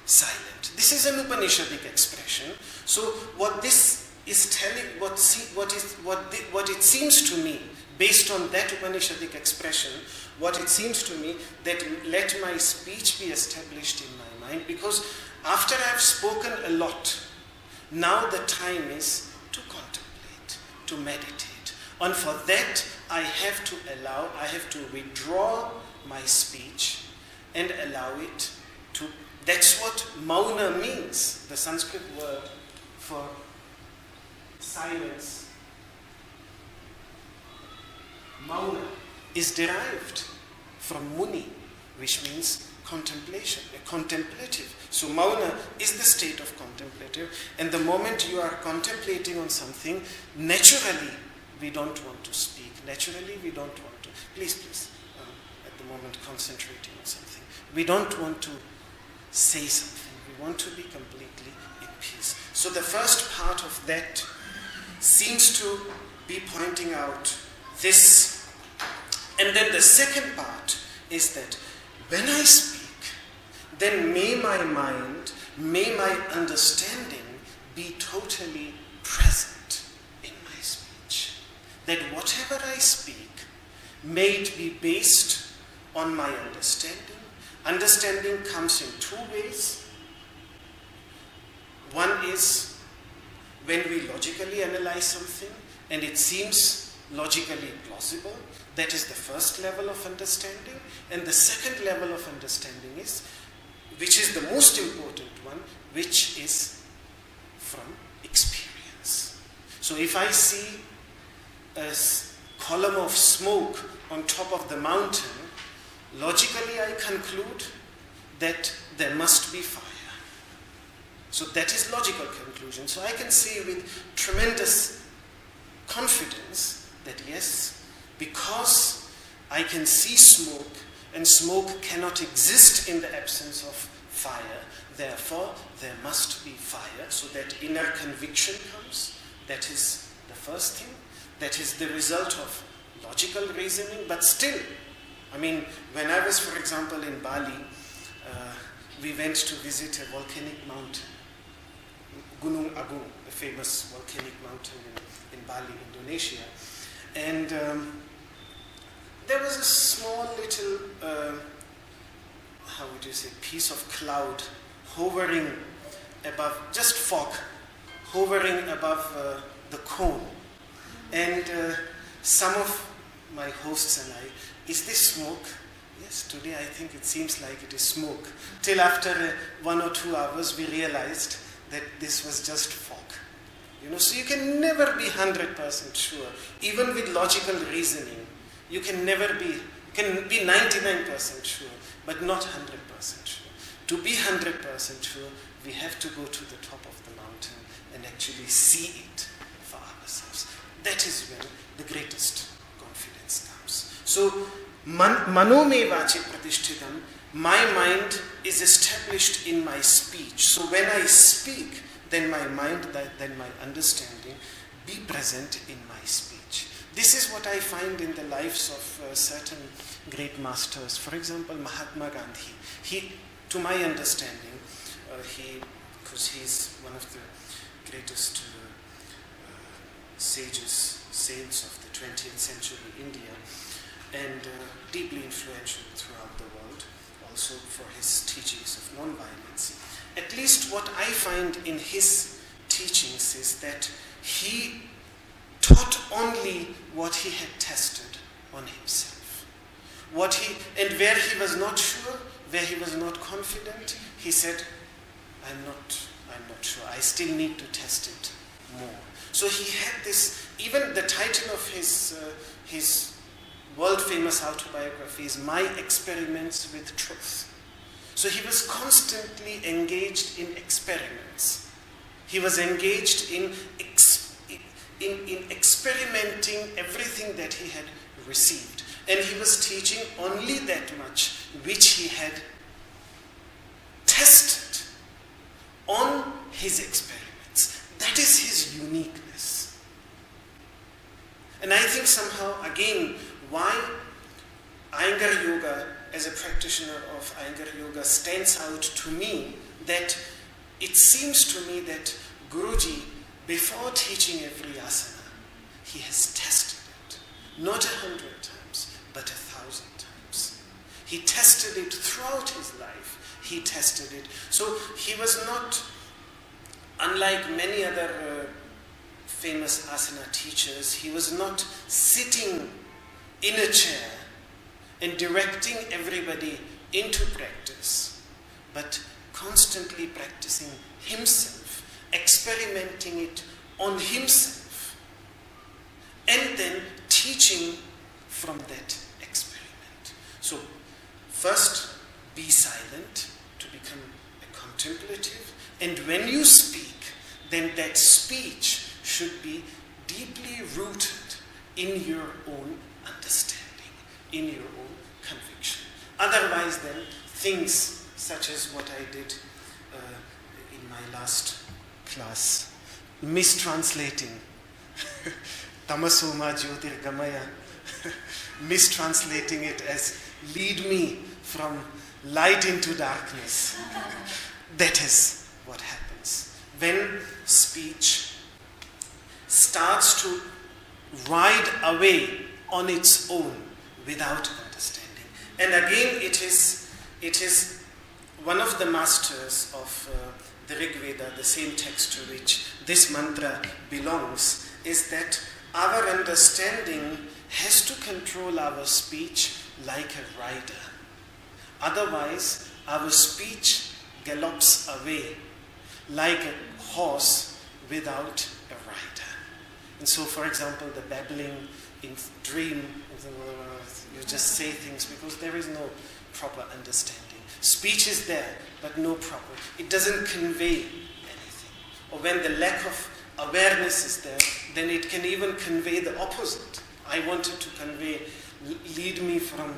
silent. This is an Upanishadic expression. So what this is telling, what it seems to me, based on that Upanishadic expression, what it seems to me, that let my speech be established in my mind, because after I have spoken a lot, now the time is to contemplate, to meditate. And for that, I have to withdraw my speech and allow it to. That's what mauna means, the Sanskrit word for silence. Mauna is derived from muni, which means contemplation, a contemplative. So mauna is the state of contemplative, and the moment you are contemplating on something, naturally we don't want to speak. Naturally we don't want to. Please, at the moment concentrating on something. We don't want to say something. We want to be completely in peace. So the first part of that seems to be pointing out this. And then the second part is that when I speak, then may my mind, may my understanding be totally present in my speech. That whatever I speak, may it be based on my understanding. Understanding comes in two ways. One is when we logically analyze something and it seems logically plausible. That is the first level of understanding. And the second level of understanding is, which is the most important one, which is from experience. So if I see a column of smoke on top of the mountain, logically I conclude that there must be fire. So that is logical conclusion. So I can say with tremendous confidence that yes, because I can see smoke, and smoke cannot exist in the absence of fire, therefore there must be fire. So that inner conviction comes. That is the first thing. That is the result of logical reasoning. But still, I mean, when I was, for example, in Bali, we went to visit a volcanic mountain, Gunung Agung, the famous volcanic mountain in Bali, Indonesia. And there was a small little, how would you say, piece of cloud hovering above, just fog, hovering above the cone. And some of my hosts and I, is this smoke? Yes, today I think it seems like it is smoke. Till after 1 or 2 hours we realized that this was just fog. So you can never be 100% sure. Even with logical reasoning, you can be 99% sure, but not 100% sure. To be 100% sure, we have to go to the top of the mountain and actually see it for ourselves. That is when the greatest confidence comes. So, manome vache pratishthitam, my mind is established in my speech. So when I speak, then my mind, then my understanding be present in my speech. This is what I find in the lives of certain great masters. For example, Mahatma Gandhi. He, to my understanding, because he's one of the greatest saints of the 20th century India, and deeply influential throughout the world, also for his teachings of non-violence. At least what I find in his teachings is that he taught only what he had tested on himself. And where he was not sure, where he was not confident, he said, I'm not sure. I still need to test it more. So he had this, even the title of his world-famous autobiography is My Experiments with Truth. So he was constantly engaged in experiments. He was engaged in experimenting everything that he had received. And he was teaching only that much which he had tested on his experiments. That is his uniqueness. And I think somehow, again, why Iyengar Yoga, as a practitioner of Iyengar Yoga, stands out to me, that it seems to me that Guruji, before teaching every asana, he has tested it. not 100 times, but 1,000 times. He tested it throughout his life. He tested it. So he was not, unlike many other famous asana teachers, he was not sitting in a chair and directing everybody into practice, but constantly practicing himself, experimenting it on himself, and then teaching from that experiment. So, first, be silent to become a contemplative, and when you speak, then that speech should be deeply rooted in your own understanding, in your own conviction. Otherwise, then, things such as what I did in my last class, mistranslating Tamasoma Jyotirgamaya, mistranslating it as lead me from light into darkness. That is what happens when speech starts to ride away on its own without understanding. And again, it is one of the masters of the Rig Veda, the same text to which this mantra belongs, is that our understanding has to control our speech like a rider. Otherwise, our speech gallops away like a horse without a rider. And so, for example, the babbling in dream, you just say things because there is no proper understanding. Speech is there, but no proper. It doesn't convey anything. Or when the lack of awareness is there, then it can even convey the opposite. I wanted to convey, lead me from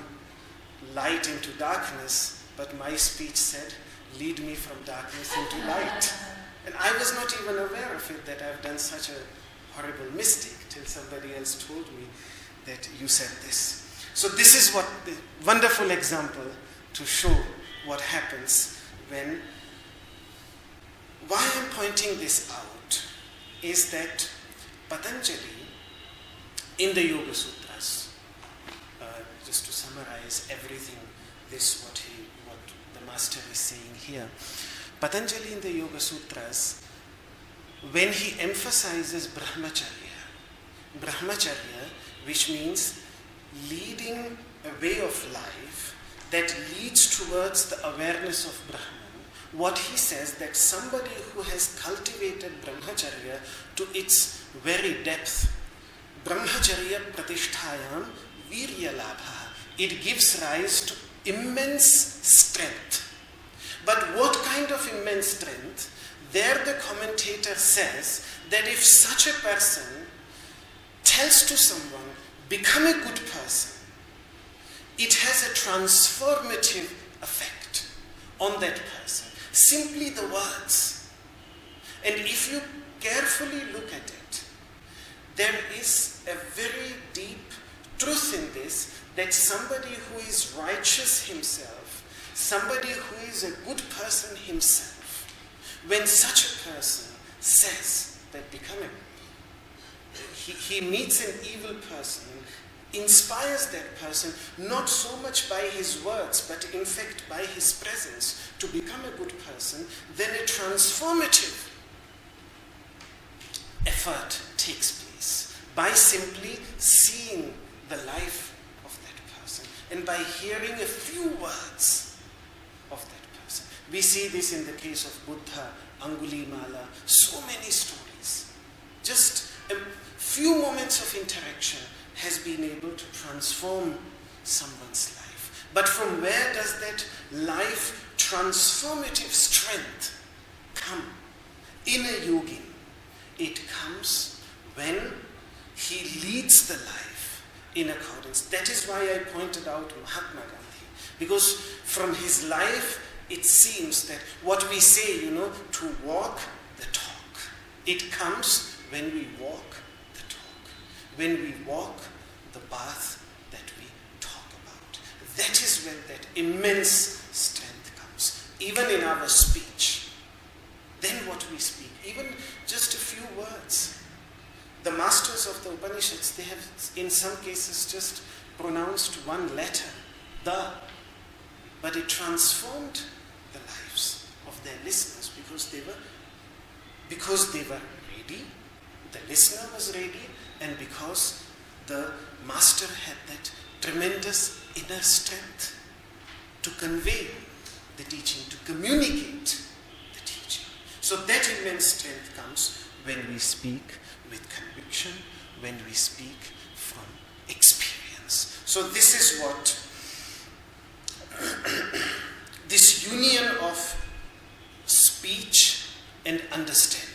light into darkness, but my speech said, lead me from darkness into light. And I was not even aware of it, that I've done such a horrible mistake, till somebody else told me that you said this. So this is what the wonderful example to show what happens when. Why I'm pointing this out is that Patanjali, in the Yoga Sutras, just to summarize everything, what the master is saying here, Patanjali in the Yoga Sutras, when he emphasizes brahmacharya, which means leading a way of life that leads towards the awareness of Brahman, what he says that somebody who has cultivated brahmacharya to its very depth, brahmacharya pratisthayam virya labha, it gives rise to immense strength. But what kind of immense strength? There the commentator says that if such a person tells to someone, become a good person, it has a transformative effect on that person. Simply the words. And if you carefully look at it, there is a very deep truth in this, that somebody who is righteous himself, somebody who is a good person himself, when such a person says that becoming, he meets an evil person, inspires that person not so much by his words, but in fact by his presence to become a good person, then a transformative effort takes place by simply seeing the life of that person and by hearing a few words of that person. We see this in the case of Buddha, Angulimala, so many stories. Just a few moments of interaction has been able to transform someone's life. But from where does that life transformative strength come? In a yogin, it comes when he leads the life in accordance. That is why I pointed out Mahatma Gandhi. Because from his life, it seems that what we say, to walk the talk, it comes when we walk the talk. When we walk the path that we talk about. That is when that immense strength comes. Even in our speech. Then what we speak, even just a few words. the masters of the Upanishads, they have in some cases just pronounced one letter, the, but it transformed the lives of their listeners because they were ready, the listener was ready, and because the master had that tremendous inner strength to convey the teaching, to communicate the teaching. So that immense strength comes when we speak with conviction, when we speak from experience. So this is what this union of speech and understanding,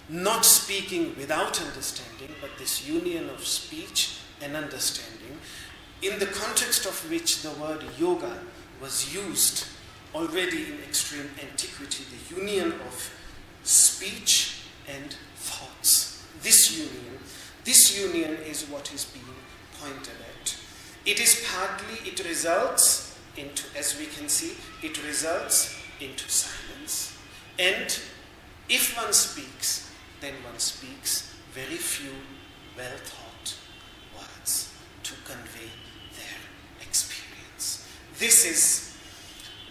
not speaking without understanding, but this union of speech and understanding, in the context of which the word yoga was used already in extreme antiquity, the union of speech and thoughts. This union is what is being pointed at. It results into, as we can see, it results into silence. And if one speaks, then one speaks very few well-thought words to convey their experience. This is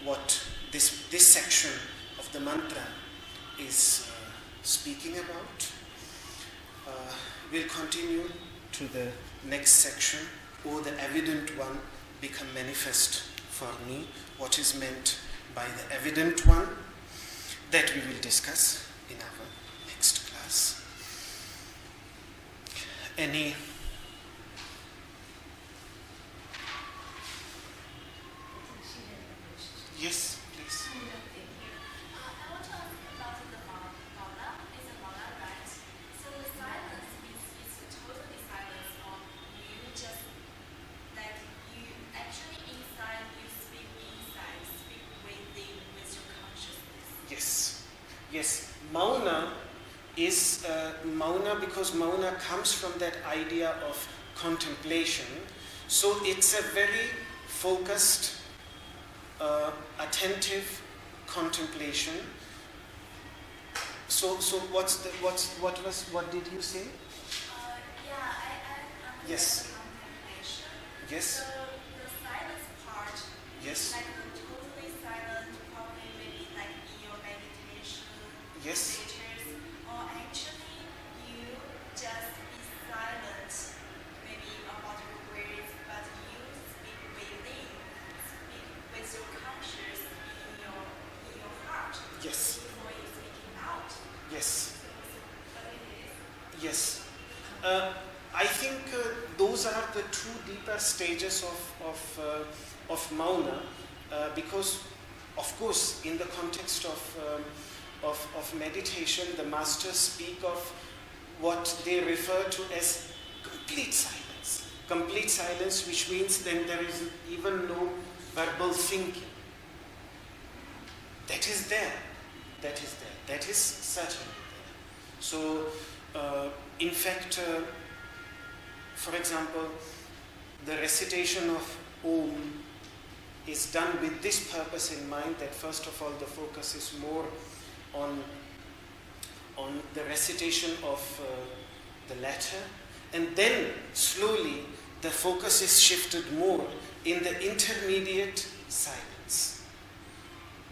what this section of the mantra is speaking about. We'll continue to the next section. Oh, the evident one, become manifest for me. What is meant by the evident one? That we will discuss in our next class. Any Yes, please.
I want to ask about the mala. Is a mala right? So the silence means it's totally silence, or you just like you actually inside you speak within with your consciousness.
Yes. Mauna is mauna because mauna comes from that idea of contemplation. So it's a very focused, attentive contemplation. So what did you say?
I'm
Yes.
the contemplation.
Yes.
So the silence part,
Yes.
like the totally silent, probably maybe like in your meditation,
Yes.
stages, or actually you just be silent, maybe about your words, but you speak within, speak with your conscious in your heart.
Yes.
Before you speaking out.
Yes.
So what it is.
Yes. I think those are the two deeper stages of mauna, because, of course, in the context of meditation, the masters speak of what they refer to as complete silence. Complete silence, which means then there is even no verbal thinking. That is there. That is there. That is certainly there. So, in fact, for example, the recitation of Om is done with this purpose in mind, that first of all the focus is more on the recitation of the letter, and then slowly the focus is shifted more in the intermediate silence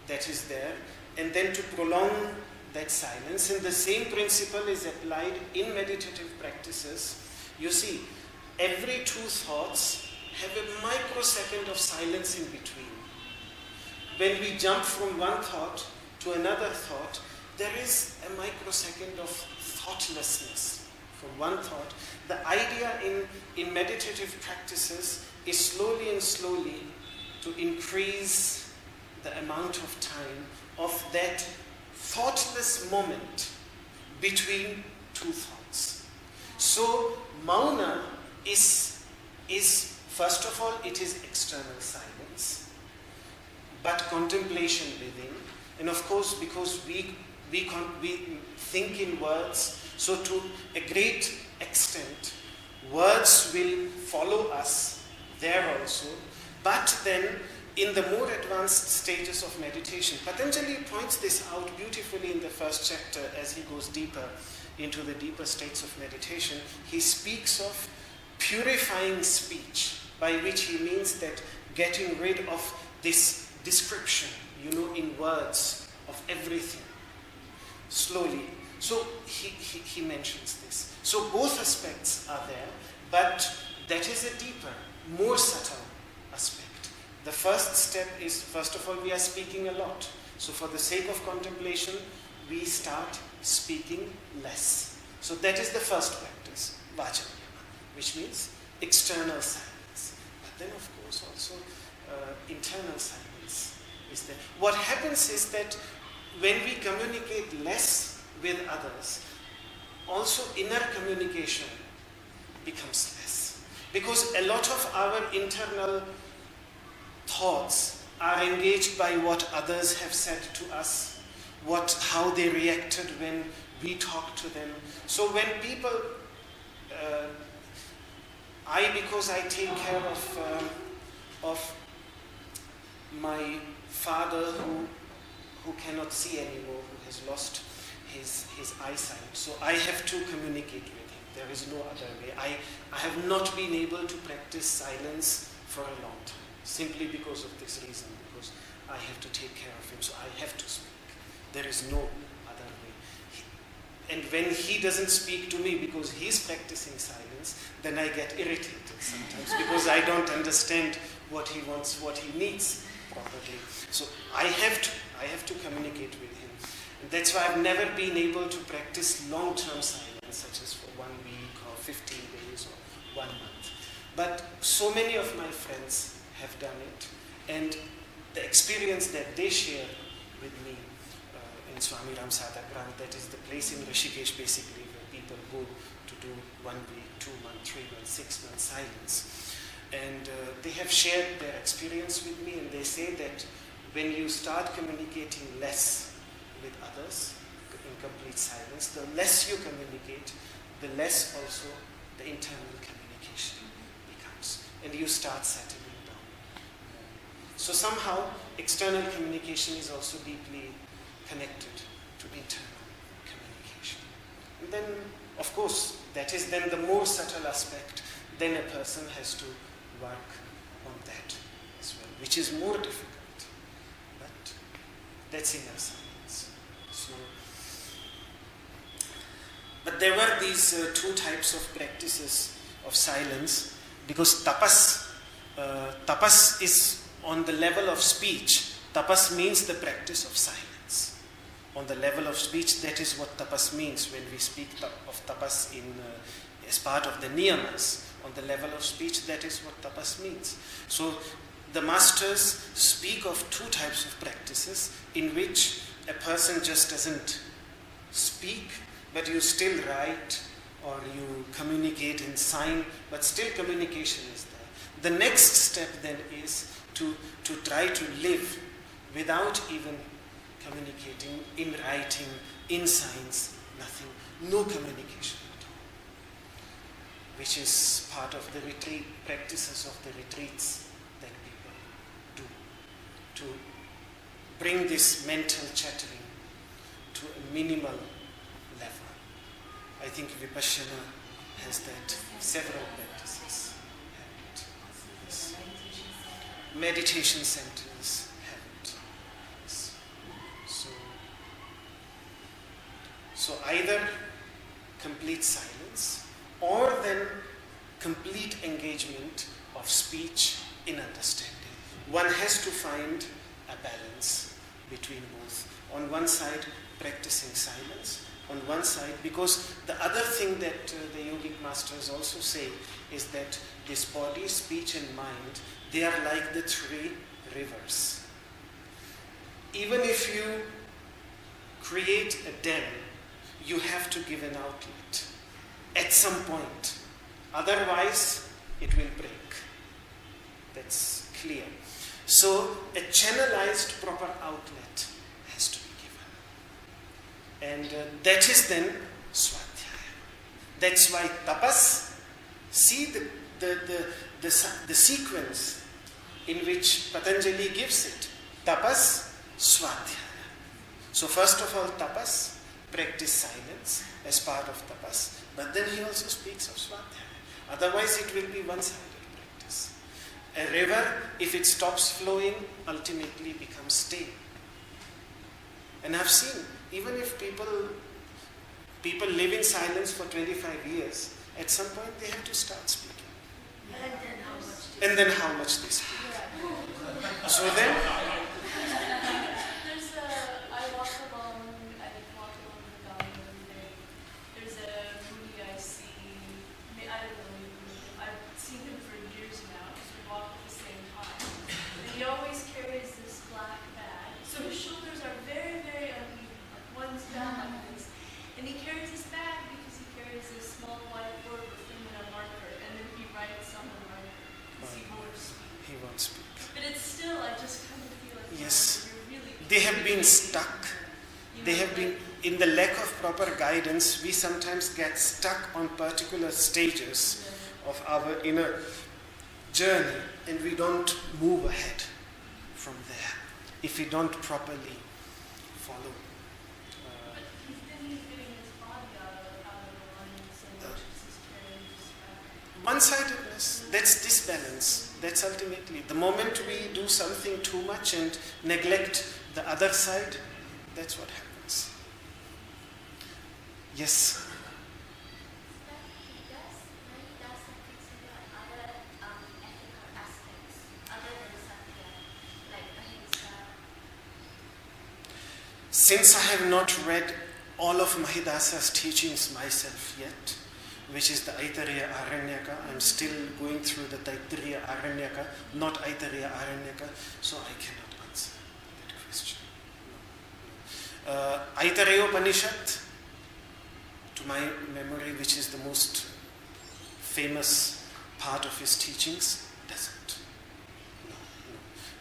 that is there, and then to prolong that silence. And the same principle is applied in meditative practices. You see, every two thoughts have a microsecond of silence in between. When we jump from one thought to another thought, there is a microsecond of thoughtlessness from one thought. The idea in meditative practices is slowly and slowly to increase the amount of time of that thoughtless moment between two thoughts. So mauna is first of all, it is external silence, but contemplation within. And of course, because we think in words, so to a great extent, words will follow us there also. But then, in the more advanced stages of meditation, Patanjali points this out beautifully in the first chapter as he goes deeper into the deeper states of meditation, he speaks of purifying speech, by which he means that getting rid of this description, in words of everything, slowly. So he mentions this. So both aspects are there, but that is a deeper, more subtle aspect. The first step is, first of all, we are speaking a lot. So for the sake of contemplation, we start speaking less. So that is the first practice, vajrayana, which means external silence. But then, of course, also internal silence is there. What happens is that when we communicate less with others, also inner communication becomes less. Because a lot of our internal thoughts are engaged by what others have said to us, how they reacted when we talked to them. So when people, because I take care of my father who cannot see anymore, who has lost his eyesight. So I have to communicate with him. There is no other way. I have not been able to practice silence for a long time, simply because of this reason, because I have to take care of him, so I have to speak. There is no other way. And when he doesn't speak to me because he's practicing silence, then I get irritated sometimes because I don't understand what he wants, what he needs properly. So I have to communicate with him. And that's why I've never been able to practice long-term silence, such as for 1 week or 15 days or 1 month. But so many of my friends have done it, and the experience that they share with me in Swami Ram Sadhak Ram, that is the place in Rishikesh basically where people go to do 1 week, 2 months, 3 months, 6 months silence. And they have shared their experience with me, and they say that when you start communicating less with others in complete silence, the less you communicate, the less also the internal communication becomes, and you start settling down. So somehow external communication is also deeply connected to internal communication. And then, of course, that is then the more subtle aspect. Then a person has to work on that as well, which is more difficult. But that's inner silence. So, but there were these two types of practices of silence, because tapas is on the level of speech. Tapas means the practice of silence. On the level of speech, that is what tapas means when we speak of tapas as part of the niyamas. On the level of speech, that is what tapas means. So the masters speak of two types of practices in which a person just doesn't speak, but you still write or you communicate in sign, but still communication is there. The next step then is to try to live without even communicating, in writing, in signs, nothing, no communication at all, which is part of the retreat, practices of the retreats that people do, to bring this mental chattering to a minimal level. I think Vipassana has that, several practices have it. Yes. Meditation centers have it. Yes. So either complete silence or then complete engagement of speech in understanding. One has to find a balance between both. On one side, practicing silence. On one side, because the other thing that the yogic masters also say is that this body, speech and mind, they are like the three rivers. Even if you create a dam, you have to give an outlet at some point. Otherwise, it will break. That's clear. So, a channelized proper outlet has to be given. And that is then Swadhyaya. That's why tapas, see the sequence in which Patanjali gives it. Tapas, Swadhyaya. So first of all, tapas, practice silence. silence as part of tapas. But then he also speaks of Swadhyaya. Otherwise it will be one-sided practice. A river, if it stops flowing, ultimately becomes stale. And I've seen, even if people live in silence for 25 years, at some point they have to start speaking. And then how much they speak. So then,
I walk along the garden every day. There's a Muni I see, I don't know, I've seen him for years now, because we walk at the same time. And he always carries this black bag. So his shoulders are very, very uneven, like one's down like this. And he carries this bag because he carries this small whiteboard with him and a marker, and then he writes on the marker, because he won't speak.
he won't speak.
But it's still, I just kind of feel like,
Yes.
you're really...
They have been stuck. They have been, in the lack of proper guidance, we sometimes get stuck on particular stages of our inner journey, and we don't move ahead from there if we don't properly follow.
But he's getting his body out of the line so much as he's carrying this bag.
One-sidedness, that's disbalance. That's ultimately, the moment we do something too much and neglect the other side, that's what happens. Yes?
Does Mahidasa consider other ethical aspects other than Satya, like ahimsa?
Since I have not read all of Mahidasa's teachings myself yet, which is the Aitareya Aranyaka, I'm still going through the Taittiriya Aranyaka, not Aitareya Aranyaka, so I cannot answer that question. Aitareya Upanishad, to my memory, which is the most famous part of his teachings, doesn't. No.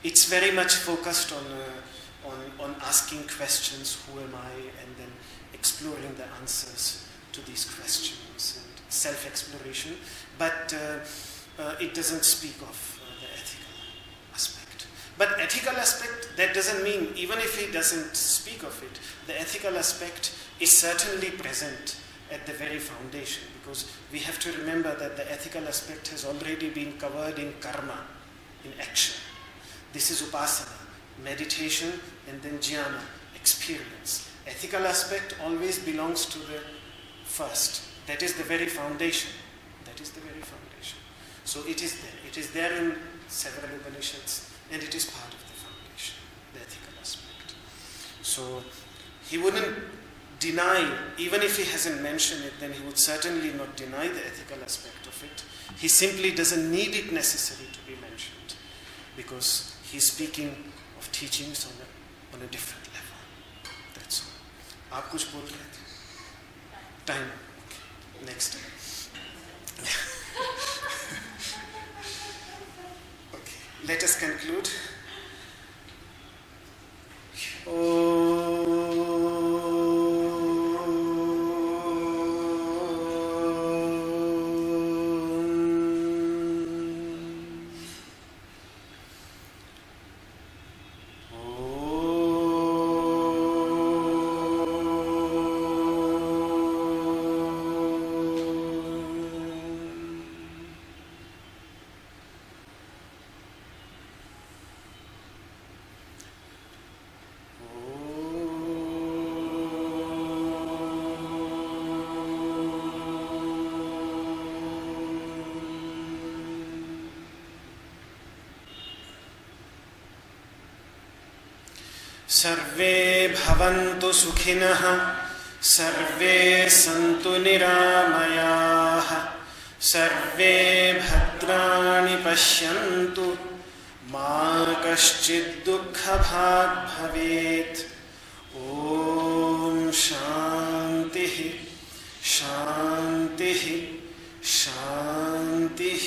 It's very much focused on asking questions, who am I, and then exploring the answers to these questions, and self-exploration, but it doesn't speak of the ethical aspect. But ethical aspect, that doesn't mean, even if he doesn't speak of it, the ethical aspect is certainly present at the very foundation, because we have to remember that the ethical aspect has already been covered in karma, in action. This is upasana, meditation, and then jnana, experience. Ethical aspect always belongs to the first. That is the very foundation. That is the very foundation. So it is there. It is there in several Upanishads, and it is part of the foundation, the ethical aspect. So he wouldn't deny, even if he hasn't mentioned it, then he would certainly not deny the ethical aspect of it. He simply doesn't need it necessary to be mentioned, because he's speaking of teachings on a different level. That's all. आप कुछ बोल रहे थे? Time. Next time. Okay, let us conclude. सर्वे भवन्तु सुखिनः, सर्वे सन्तु निरामयाः, सर्वे भद्राणि पश्यन्तु, मा कश्चित् दुःखभाग् भवेत्। ॐ शान्तिः शान्तिः शान्तिः।